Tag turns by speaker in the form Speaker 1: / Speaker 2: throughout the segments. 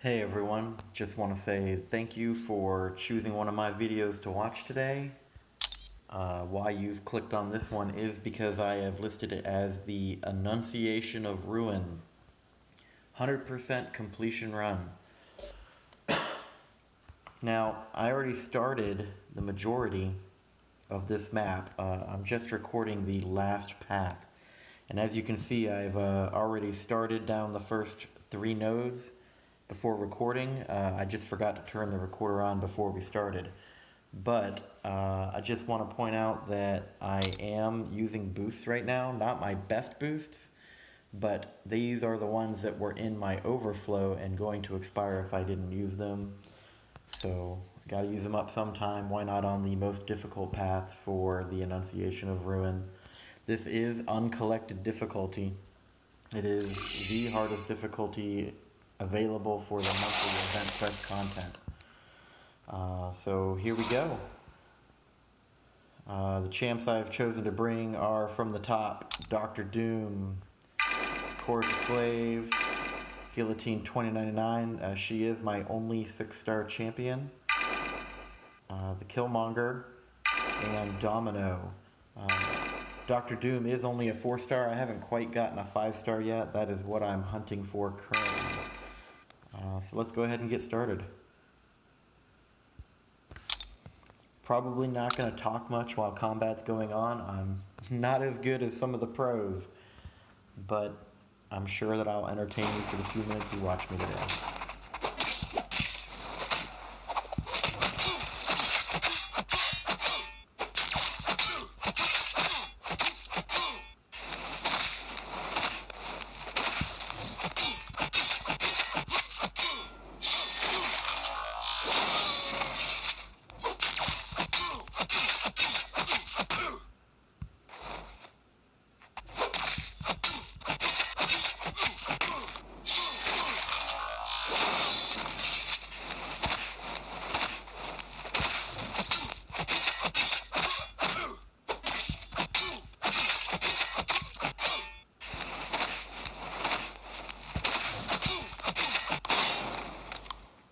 Speaker 1: Hey everyone, just want to say thank you for choosing one of my videos to watch today. Why you've clicked on this one is because I have listed it as the Annunciation of Ruin 100% completion run. Now, I already started the majority of this map. I'm just recording the last path. And as you can see, I've already started down the first 3 nodes before recording. I just forgot to turn the recorder on before we started. But I just want to point out that I am using boosts right now, not my best boosts, but these are the ones that were in my overflow and going to expire if I didn't use them. So gotta use them up sometime. Why not on the most difficult path for the Annunciation of Ruin? This is uncollected difficulty. It is the hardest difficulty available for the monthly event quest content. So here we go. The champs I've chosen to bring are from the top: Dr. Doom, Corvus Glaive, Guillotine 2099. She is my only 6-star champion. The Killmonger, and Domino. Dr. Doom is only a 4-star. I haven't quite gotten a 5-star yet. That is what I'm hunting for currently. So let's go ahead and get started. Probably not going to talk much while combat's going on. I'm not as good as some of the pros, but I'm sure that I'll entertain you for the few minutes you watch me today.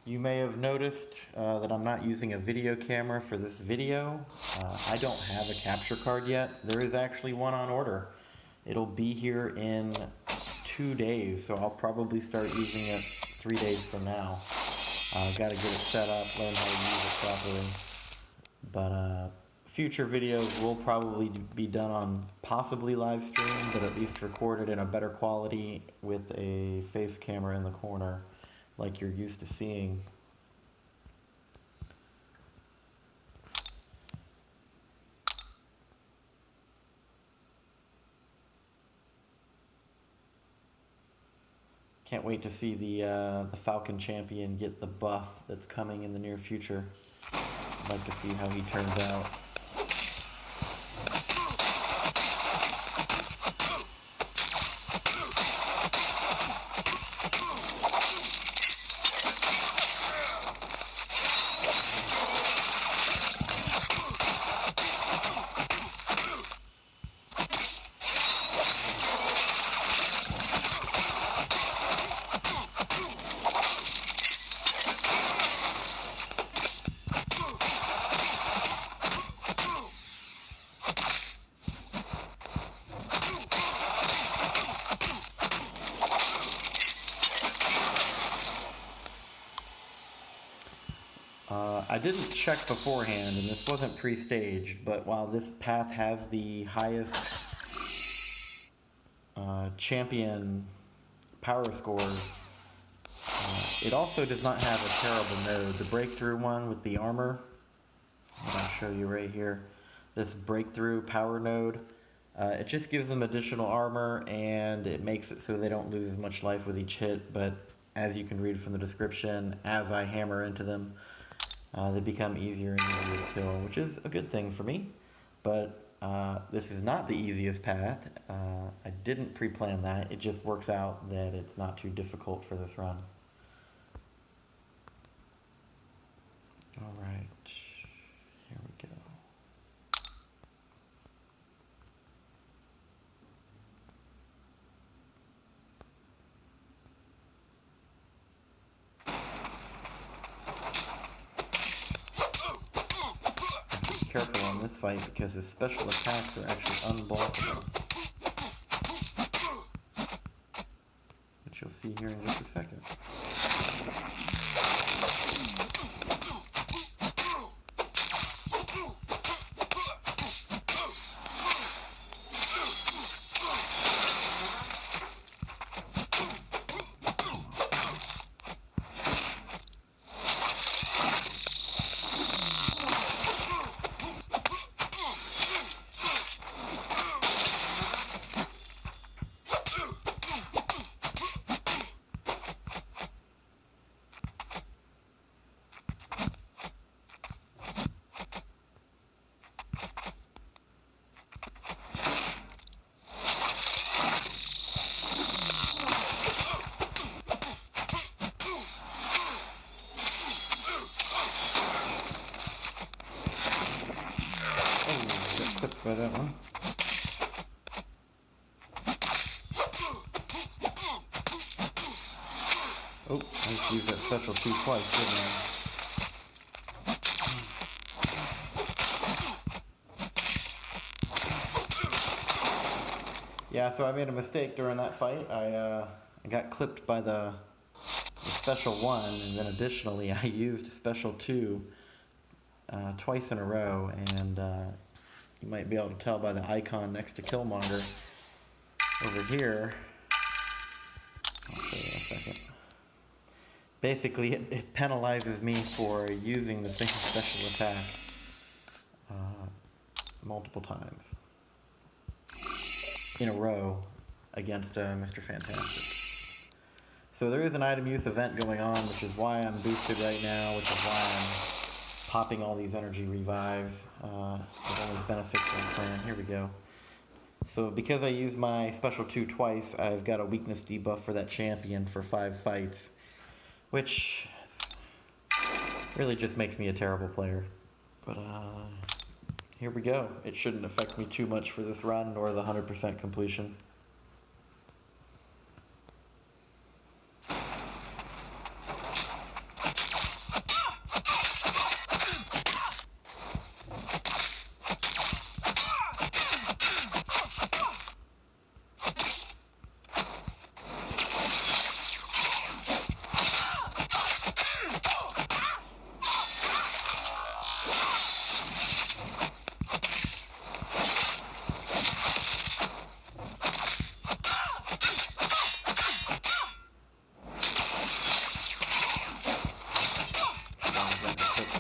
Speaker 1: You may have noticed that I'm not using a video camera for this video. I don't have a capture card yet. There is actually one on order. It'll be here in 2 days, so I'll probably start using it 3 days from now. Gotta get it set up, learn how to use it properly. But future videos will probably be done on possibly live stream, but at least recorded in a better quality with a face camera in the corner, like you're used to seeing. Can't wait to see the Falcon champion get the buff that's coming in the near future. I'd like to see how he turns out. I didn't check beforehand, and this wasn't pre-staged, but while this path has the highest champion power scores, it also does not have a terrible node. The breakthrough one with the armor, that I'll show you right here, this breakthrough power node, it just gives them additional armor, and it makes it so they don't lose as much life with each hit, but as you can read from the description, as I hammer into them, they become easier and easier to kill, which is a good thing for me. But this is not the easiest path. I didn't pre-plan that. It just works out that it's not too difficult for this run. Alright, here we go. fight because his special attacks are actually unblockable. Which you'll see here in just a second. By that one. Oh, I just used that special 2 twice, didn't I? Yeah, so I made a mistake during that fight. I got clipped by the special 1, and then additionally I used special 2 twice in a row, and you might be able to tell by the icon next to Killmonger over here. I'll show you in a second. Basically, it penalizes me for using the same special attack multiple times in a row against Mr. Fantastic. So there is an item use event going on, which is why I'm boosted right now, which is why I'm popping all these energy revives. It only benefits one clan. Here we go. So because I used my special 2 twice, I've got a weakness debuff for that champion for 5 fights, which really just makes me a terrible player. But here we go. It shouldn't affect me too much for this run, nor the 100% completion.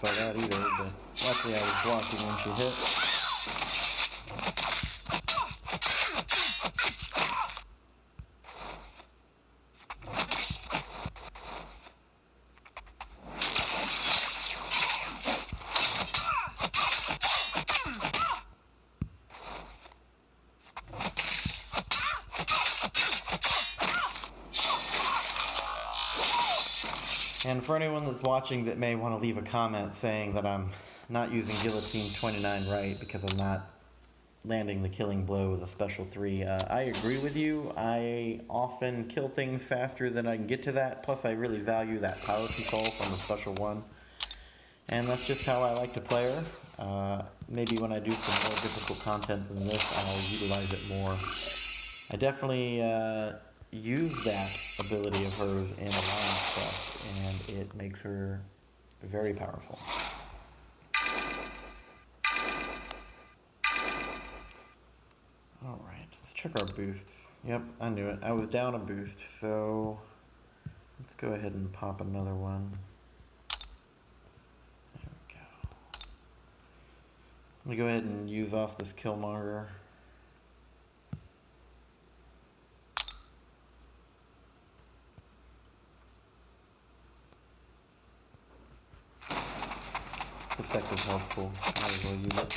Speaker 1: By that either, but luckily I was blocking when she hit. And for anyone that's watching that may want to leave a comment saying that I'm not using Guillotine 29 right because I'm not landing the killing blow with a special 3, I agree with you. I often kill things faster than I can get to that, plus I really value that power control from the special 1. And that's just how I like to play her. Maybe when I do some more difficult content than this, I'll utilize it more. I definitely use that ability of hers in Alliance Quest, and it makes her very powerful. Alright, let's check our boosts. Yep, I knew it. I was down a boost, so let's go ahead and pop another one. There we go. I'm going to go ahead and use off this Killmonger. It's effective health pool. Might as well use it.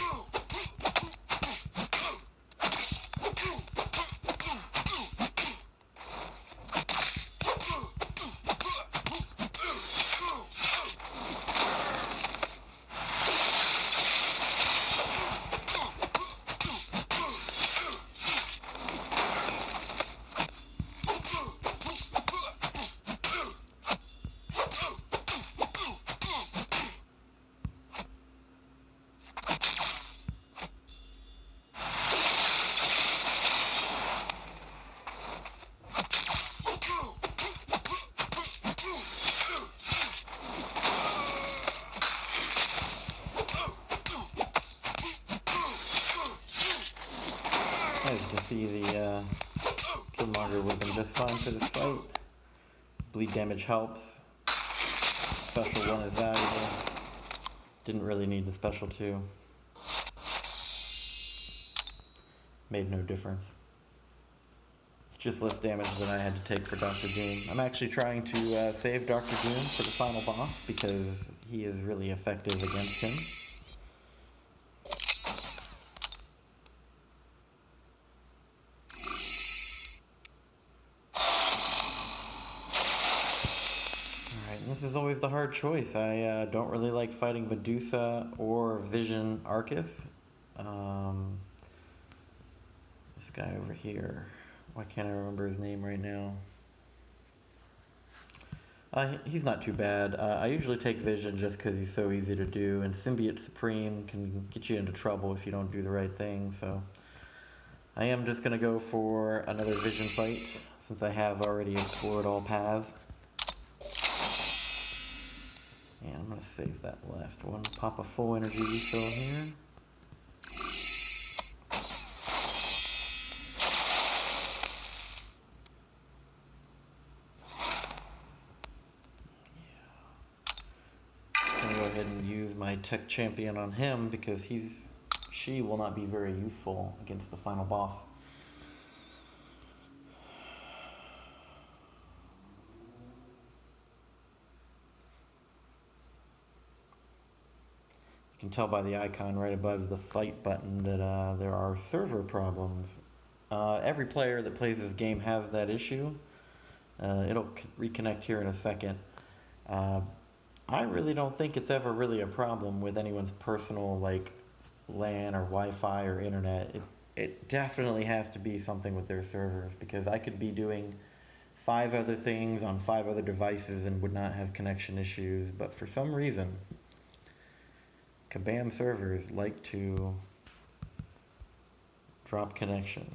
Speaker 1: see the Killmonger would have been just fine for this fight. Bleed damage helps. Special 1 is valuable. Didn't really need the special 2. Made no difference. It's just less damage than I had to take for Dr. Doom. I'm actually trying to save Dr. Doom for the final boss because he is really effective against him. Alright, and this is always the hard choice. I don't really like fighting Medusa or Vision Arcus. This guy over here. Why can't I remember his name right now? He's not too bad. I usually take Vision just because he's so easy to do, and Symbiote Supreme can get you into trouble if you don't do the right thing, so I am just going to go for another Vision fight, since I have already explored all paths. And I'm going to save that last one. Pop a full energy refill here. Go ahead and use my tech champion on him because she will not be very useful against the final boss. You can tell by the icon right above the fight button that there are server problems. Every player that plays this game has that issue. It'll reconnect here in a second. I really don't think it's ever really a problem with anyone's personal like LAN or Wi-Fi or internet. It definitely has to be something with their servers because I could be doing 5 other things on 5 other devices and would not have connection issues, but for some reason Kabam servers like to drop connection.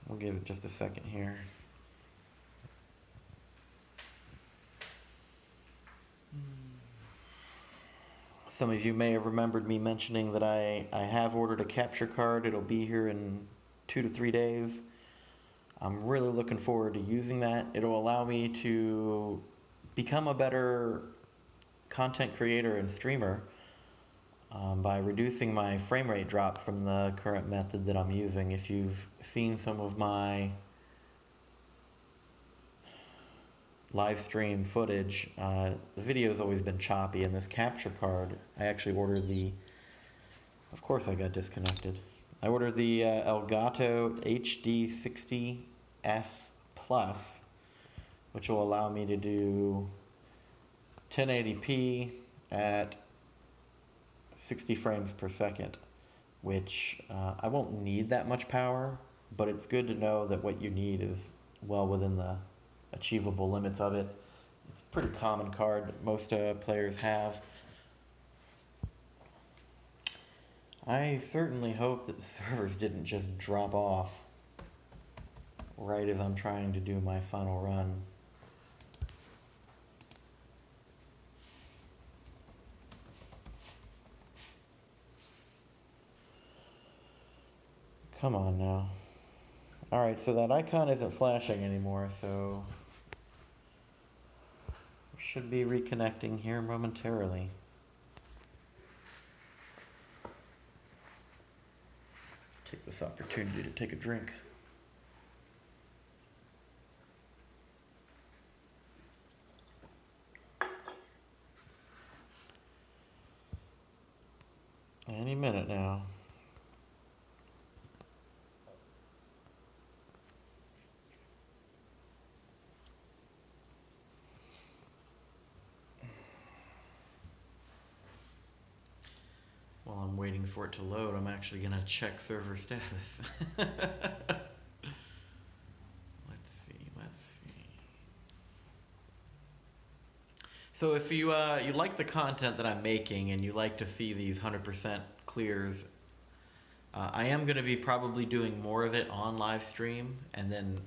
Speaker 1: We'll give it just a second here. Some of you may have remembered me mentioning that I have ordered a capture card. It'll be here in 2 to 3 days. I'm really looking forward to using that. It'll allow me to become a better content creator and streamer by reducing my frame rate drop from the current method that I'm using. If you've seen some of my live stream footage, the video's always been choppy, and this capture card, I actually ordered of course I got disconnected. I ordered the Elgato HD60S Plus, which will allow me to do 1080p at 60 frames per second, which I won't need that much power, but it's good to know that what you need is well within the achievable limits of it. It's a pretty common card that most players have. I certainly hope that the servers didn't just drop off right as I'm trying to do my final run. Come on now. Alright, so that icon isn't flashing anymore, so we should be reconnecting here momentarily. Take this opportunity to take a drink. Any minute now. While I'm waiting for it to load, I'm actually going to check server status. Let's see. So if you like the content that I'm making and you like to see these 100% clears, I am going to be probably doing more of it on live stream and then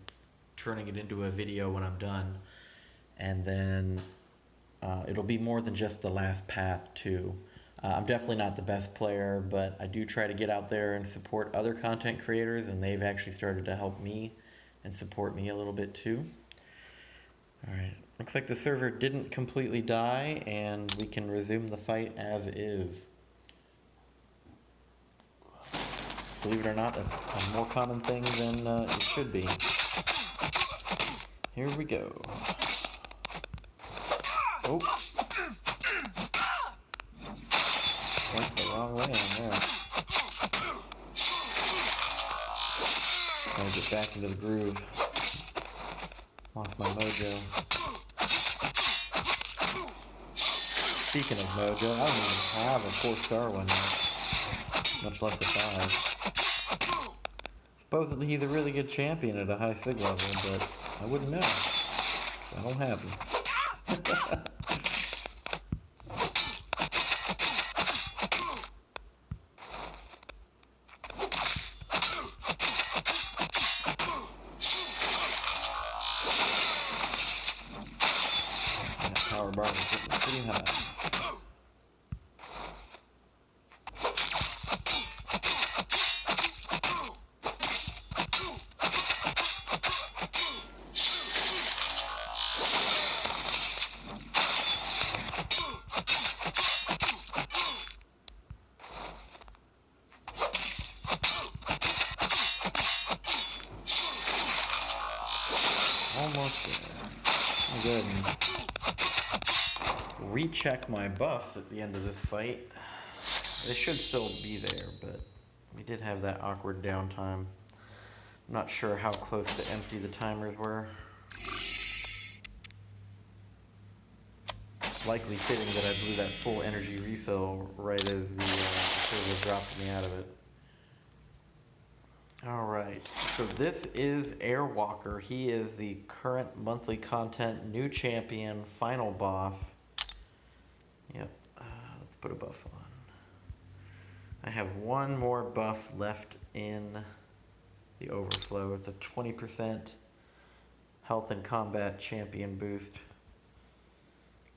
Speaker 1: turning it into a video when I'm done. And then it'll be more than just the last path too. I'm definitely not the best player, but I do try to get out there and support other content creators, and they've actually started to help me and support me a little bit too. Alright, looks like the server didn't completely die, and we can resume the fight as is. Believe it or not, that's a more common thing than it should be. Here we go. Oh! Went the wrong way on there. Gotta get back into the groove. Lost my mojo. Speaking of mojo, I don't even have a 4-star one yet, much less a 5. Supposedly he's a really good champion at a high sig level, but I wouldn't know. I don't have him. That power bar is getting pretty high. Almost there. I'm good. Recheck my buffs at the end of this fight. They should still be there, but we did have that awkward downtime. I'm not sure how close to empty the timers were. Likely fitting that I blew that full energy refill right as the server dropped me out of it. Alright, so this is Airwalker. He is the current monthly content new champion, final boss. Yep, let's put a buff on. I have one more buff left in the overflow. It's a 20% health and combat champion boost.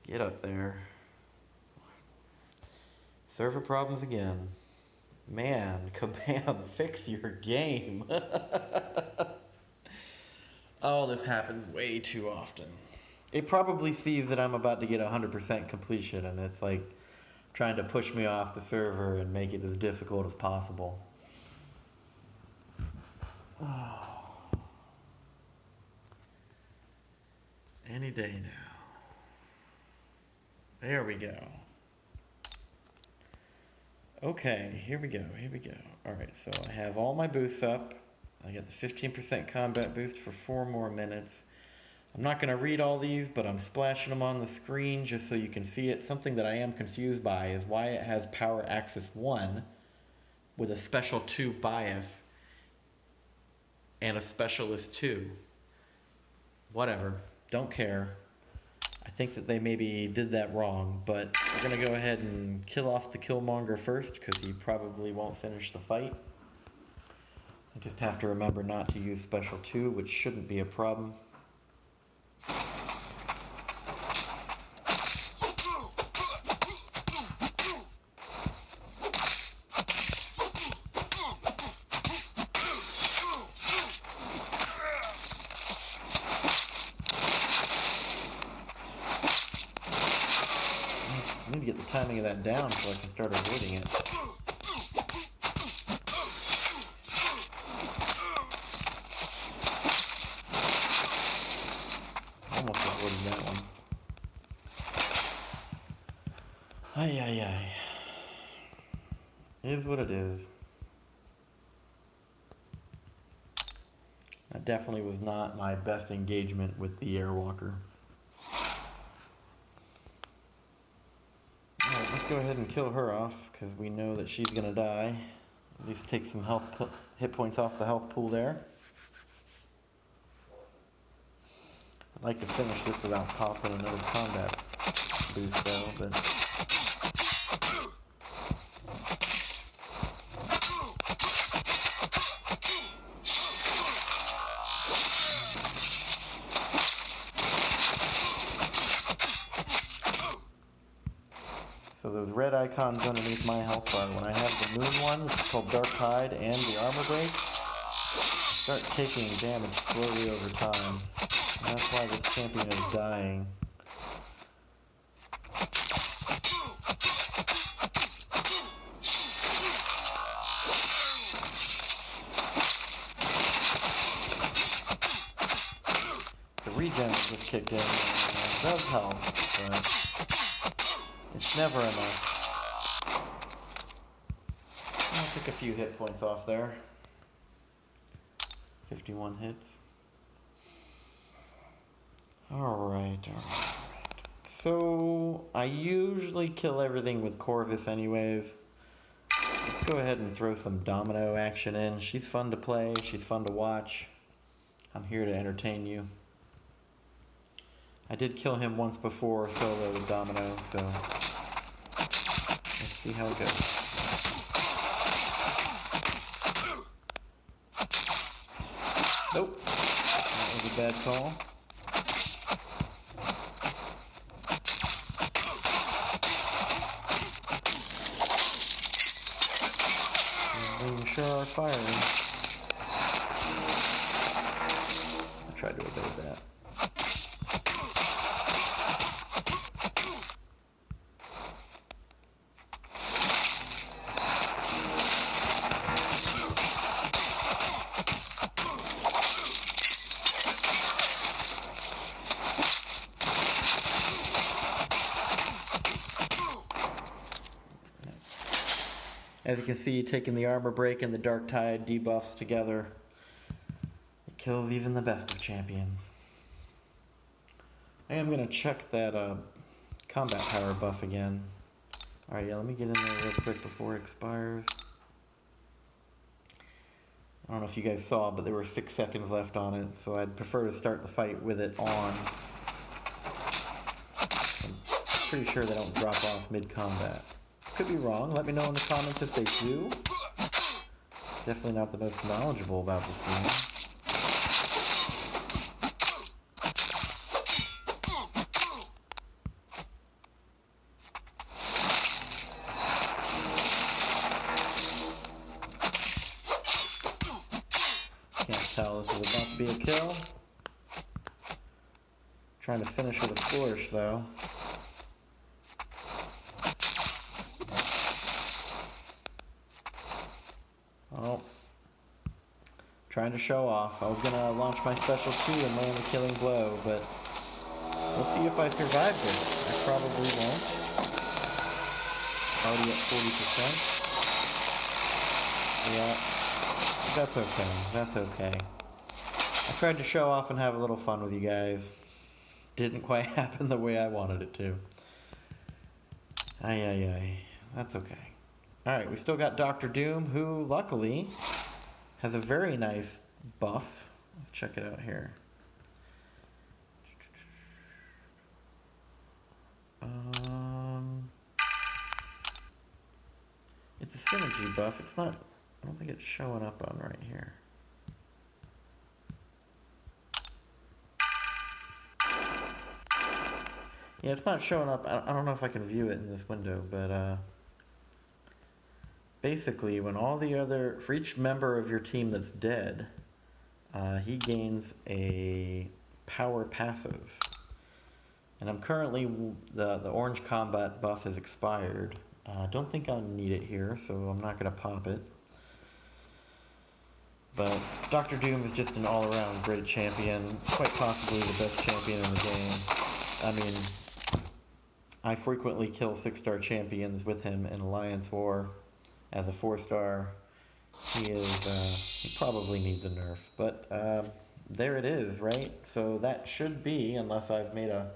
Speaker 1: Get up there. Server problems again. Man, Kabam, fix your game. Oh, this happens way too often. It probably sees that I'm about to get 100% completion, and it's like trying to push me off the server and make it as difficult as possible. Oh. Any day now. There we go. Okay, here we go. Alright, so I have all my boosts up. I got the 15% combat boost for 4 more minutes. I'm not going to read all these, but I'm splashing them on the screen just so you can see it. Something that I am confused by is why it has Power Axis 1 with a Special 2 bias and a Specialist 2. Whatever. Don't care. I think that they maybe did that wrong, but we're going to go ahead and kill off the Killmonger first because he probably won't finish the fight. I just have to remember not to use Special 2, which shouldn't be a problem. I need to get the timing of that down so I can start avoiding it. Almost avoided that one. Ay, ay, ay. It is what it is. That definitely was not my best engagement with the Airwalker. Alright, let's go ahead and kill her off, because we know that she's going to die. At least take some hit points off the health pool there. I'd like to finish this without popping another combat boost though, but... So those red icons underneath my health bar, when I have the moon one, which is called Dark Tide, and the armor break, I start taking damage slowly over time. And that's why this champion is dying. The regen just kicked in, and it does help, but it's never enough. I'll take a few hit points off there. 51 hits. Alright. So, I usually kill everything with Corvus anyways. Let's go ahead and throw some domino action in. She's fun to play, she's fun to watch. I'm here to entertain you. I did kill him once before solo with domino, so let's see how it goes. Nope, that was a bad call. And we sure are firing. I tried to evade that. As you can see, taking the armor break and the Dark Tide debuffs together, it kills even the best of champions. I am going to check that combat power buff again. Alright, yeah, let me get in there real quick before it expires. I don't know if you guys saw, but there were 6 seconds left on it, so I'd prefer to start the fight with it on. I'm pretty sure they don't drop off mid-combat. Could be wrong. Let me know in the comments if they do. Definitely not the most knowledgeable about this game. Can't tell. This is about to be a kill. Trying to finish with a flourish though. Oh, trying to show off. I was going to launch my special 2 and land the killing blow, but we'll see if I survive this. I probably won't. Already at 40%. Yeah, that's okay. That's okay. I tried to show off and have a little fun with you guys. Didn't quite happen the way I wanted it to. Ay. That's okay. Alright, we still got Dr. Doom, who, luckily, has a very nice buff. Let's check it out here. It's a synergy buff. It's not... I don't think it's showing up on right here. Yeah, it's not showing up. I don't know if I can view it in this window, but... basically, when all the other, for each member of your team that's dead, he gains a power passive. And I'm currently, the orange combat buff has expired. Don't think I'll need it here, so I'm not going to pop it. But Dr. Doom is just an all-around great champion, quite possibly the best champion in the game. I mean, I frequently kill 6-star champions with him in Alliance War. As a 4-star, he probably needs a nerf, but there it is, right? So that should be, unless I've made a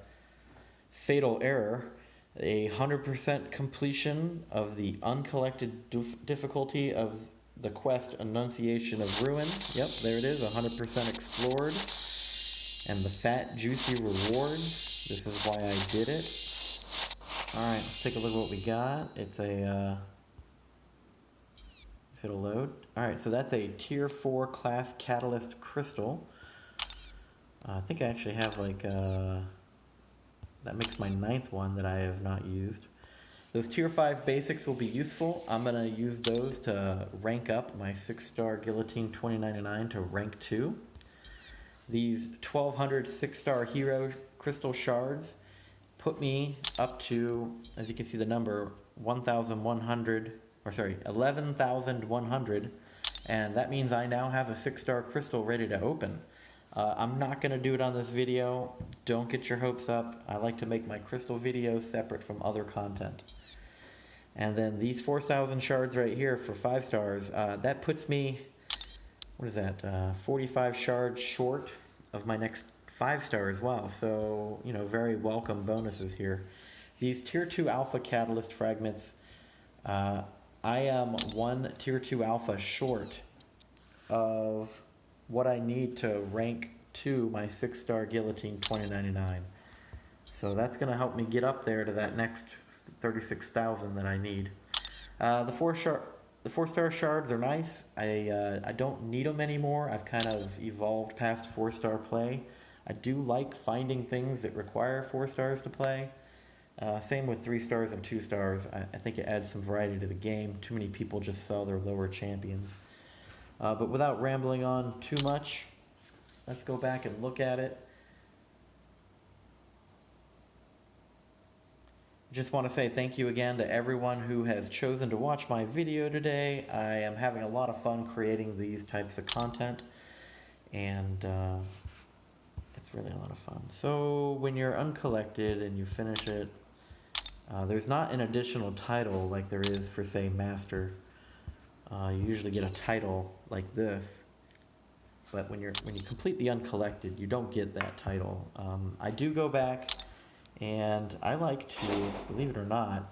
Speaker 1: fatal error, a 100% completion of the uncollected difficulty of the quest Annunciation of Ruin. Yep, there it is, 100% explored. And the fat, juicy rewards. This is why I did it. Alright, let's take a look at what we got. It's a... if it'll load. Alright, so that's a tier 4 class catalyst crystal. I think I actually have like that makes my 9th one that I have not used. Those tier 5 basics will be useful. I'm going to use those to rank up my 6-star Guillotine 2099 to rank 2. These 1200 6-star hero crystal shards put me up to, as you can see the number, 11,100, and that means I now have a 6-star crystal ready to open. I'm not going to do it on this video. Don't get your hopes up. I like to make my crystal videos separate from other content. And then these 4,000 shards right here for 5 stars, that puts me, what is that, 45 shards short of my next 5-star as well. So, you know, very welcome bonuses here. These tier 2 alpha catalyst fragments, I am 1 tier 2 alpha short of what I need to rank 2 my 6-star Guillotine 2099. So that's going to help me get up there to that next 36,000 that I need. The 4-star shards are nice. I don't need them anymore. I've kind of evolved past 4-star play. I do like finding things that require 4 stars to play. Same with 3 stars and 2 stars. I think it adds some variety to the game. Too many people just sell their lower champions. But without rambling on too much, let's go back and look at it. Just want to say thank you again to everyone who has chosen to watch my video today. I am having a lot of fun creating these types of content, and it's really a lot of fun. So when you're uncollected and you finish it, there's not an additional title like there is for, say, Master. You usually get a title like this, but when you complete the uncollected, you don't get that title. I do go back, and I like to, believe it or not,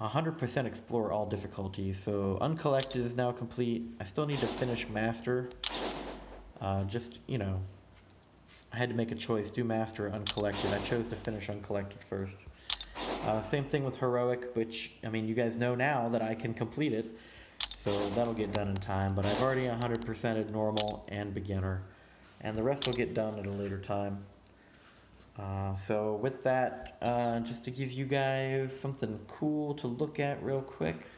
Speaker 1: 100% explore all difficulties. So uncollected is now complete. I still need to finish Master. Just, you know, I had to make a choice, do Master or uncollected. I chose to finish uncollected first. Same thing with Heroic, which, I mean, you guys know now that I can complete it. So that'll get done in time, but I've already 100%ed normal and beginner, and the rest will get done at a later time. So with that, just to give you guys something cool to look at real quick,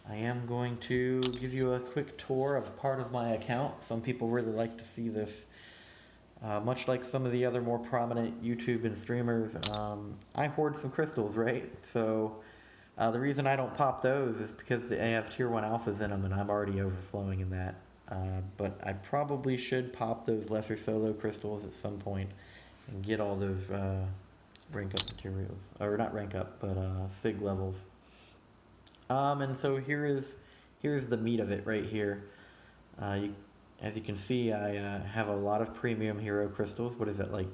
Speaker 1: I am going to give you a quick tour of part of my account. Some people really like to see this. Much like some of the other more prominent YouTube and streamers, I hoard some crystals, right? So the reason I don't pop those is because they have tier 1 alphas in them, and I'm already overflowing in that. But I probably should pop those lesser solo crystals at some point and get all those rank up materials. Or not rank up, but sig levels. And so here's the meat of it right here. As you can see, I have a lot of premium hero crystals. What is that, like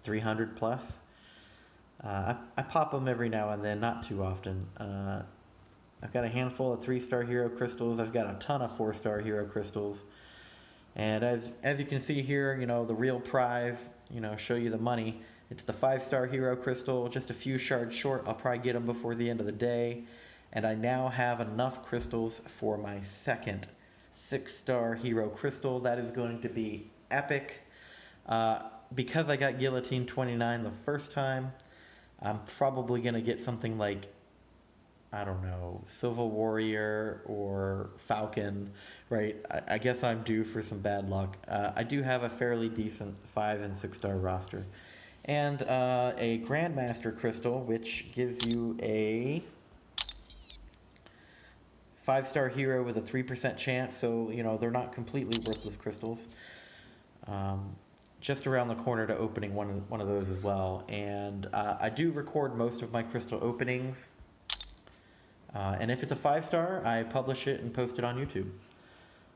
Speaker 1: 300 plus? I pop them every now and then, not too often. I've got a handful of 3-star hero crystals. I've got a ton of 4-star hero crystals. And as you can see here, you know, the real prize, you know, show you the money. It's the 5-star hero crystal, just a few shards short. I'll probably get them before the end of the day. And I now have enough crystals for my second 6-star hero crystal. That is going to be epic. Because I got Guillotine 29 the first time, I'm probably going to get something like, I don't know, Civil Warrior or Falcon, right? I guess I'm due for some bad luck. I do have a fairly decent 5 and 6-star roster. And a Grandmaster Crystal, which gives you a 5-star hero with a 3% chance, so, you know, they're not completely worthless crystals. Just around the corner to opening one of those as well. And I do record most of my crystal openings. And if it's a 5-star, I publish it and post it on YouTube.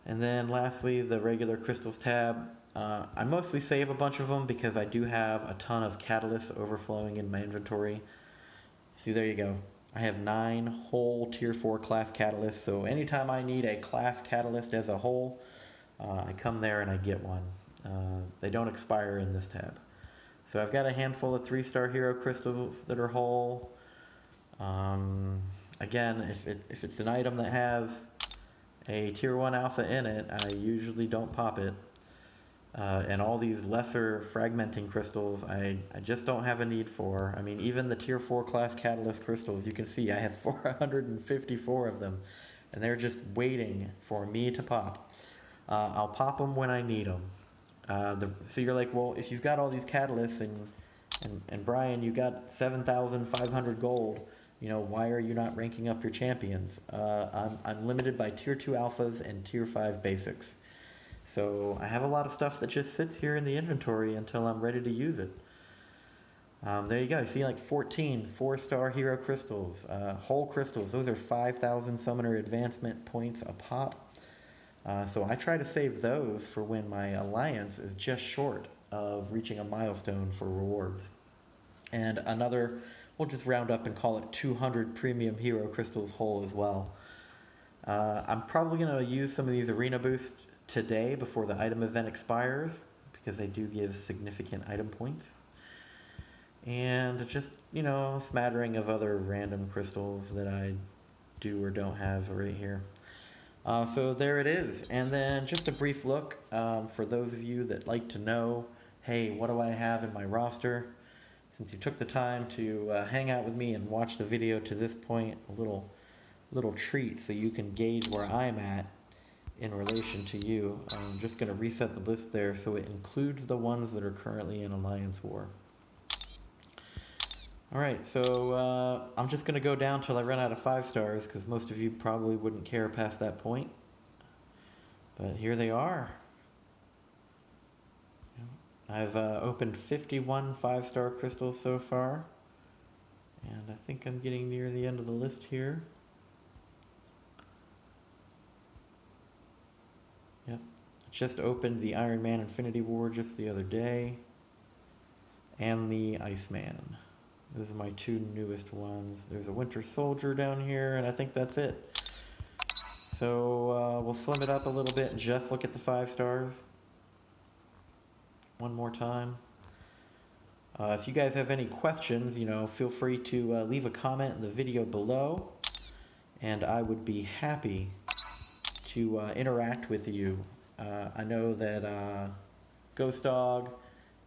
Speaker 1: And then lastly, the regular crystals tab. I mostly save a bunch of them because I do have a ton of catalysts overflowing in my inventory. See, there you go. I have 9 whole tier 4 class catalysts. So anytime I need a class catalyst as a whole, I come there and I get one. They don't expire in this tab. So I've got a handful of 3-star hero crystals that are whole. Again, if it's an item that has a tier 1 alpha in it, I usually don't pop it. And all these lesser fragmenting crystals, I just don't have a need for. I mean, even the tier 4 class catalyst crystals, you can see I have 454 of them, and they're just waiting for me to pop. I'll pop them when I need them. So you're like, well, if you've got all these catalysts and Brian, you got 7,500 gold, why are you not ranking up your champions? I'm limited by tier 2 alphas and tier 5 basics. So I have a lot of stuff that just sits here in the inventory until I'm ready to use it. There you go. You see like 14 4-star hero crystals, whole crystals. Those are 5,000 summoner advancement points a pop. So I try to save those for when my alliance is just short of reaching a milestone for rewards. And another, we'll just round up and call it 200 premium hero crystals whole as well. I'm probably going to use some of these arena boosts today before the item event expires because they do give significant item points. And just, a smattering of other random crystals that I do or don't have right here. So there it is. And then just a brief look for those of you that like to know, hey, what do I have in my roster? Since you took the time to hang out with me and watch the video to this point, a little treat so you can gauge where I'm at in relation to you. I'm just going to reset the list there so it includes the ones that are currently in Alliance War. Alright, so I'm just going to go down till I run out of 5 stars because most of you probably wouldn't care past that point. But here they are. I've opened 51 5-star crystals so far. And I think I'm getting near the end of the list here. Yep. Just opened the Iron Man Infinity War just the other day. And the Iceman. Those are my 2 newest ones. There's a Winter Soldier down here, and I think that's it. So we'll slim it up a little bit and just look at the 5 stars. One more time. If you guys have any questions, feel free to leave a comment in the video below. And I would be happy to interact with you. I know that Ghost Dog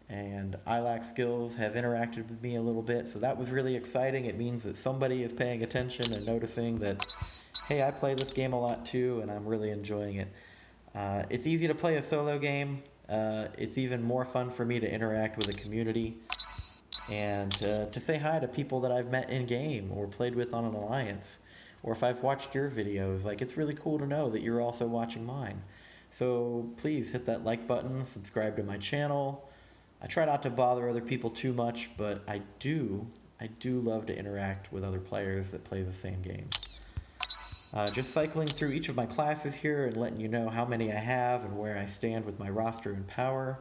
Speaker 1: and iLack Skills have interacted with me a little bit, so that was really exciting. It means that somebody is paying attention and noticing that, hey, I play this game a lot too, and I'm really enjoying it. It's easy to play a solo game. It's even more fun for me to interact with the community and to say hi to people that I've met in game or played with on an alliance, or if I've watched your videos. Like, it's really cool to know that you're also watching mine. So please hit that like button, subscribe to my channel. I try not to bother other people too much, but I do love to interact with other players that play the same game. Just cycling through each of my classes here and letting you know how many I have and where I stand with my roster and power.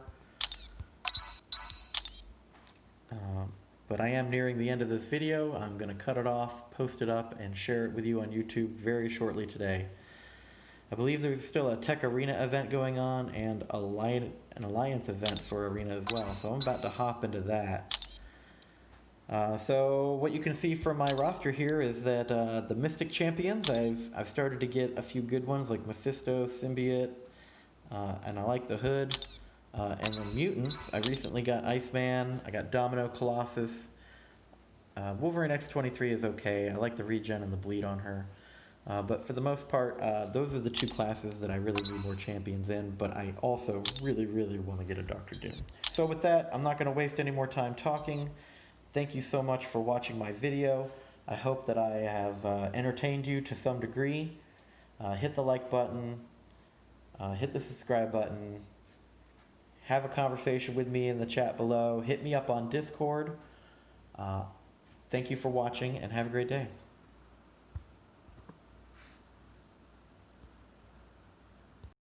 Speaker 1: But I am nearing the end of this video. I'm going to cut it off, post it up, and share it with you on YouTube very shortly today. I believe there's still a Tech Arena event going on and an Alliance event for Arena as well, so I'm about to hop into that. So what you can see from my roster here is that the Mystic Champions, I've started to get a few good ones like Mephisto, Symbiote, and I like the Hood. And the Mutants, I recently got Iceman, I got Domino Colossus. Wolverine X-23 is okay, I like the regen and the bleed on her. But for the most part, those are the 2 classes that I really need more champions in, but I also really want to get a Dr. Doom. So with that, I'm not going to waste any more time talking. Thank you so much for watching my video. I hope that I have entertained you to some degree. Hit the like button, hit the subscribe button, have a conversation with me in the chat below, hit me up on Discord. Thank you for watching and have a great day.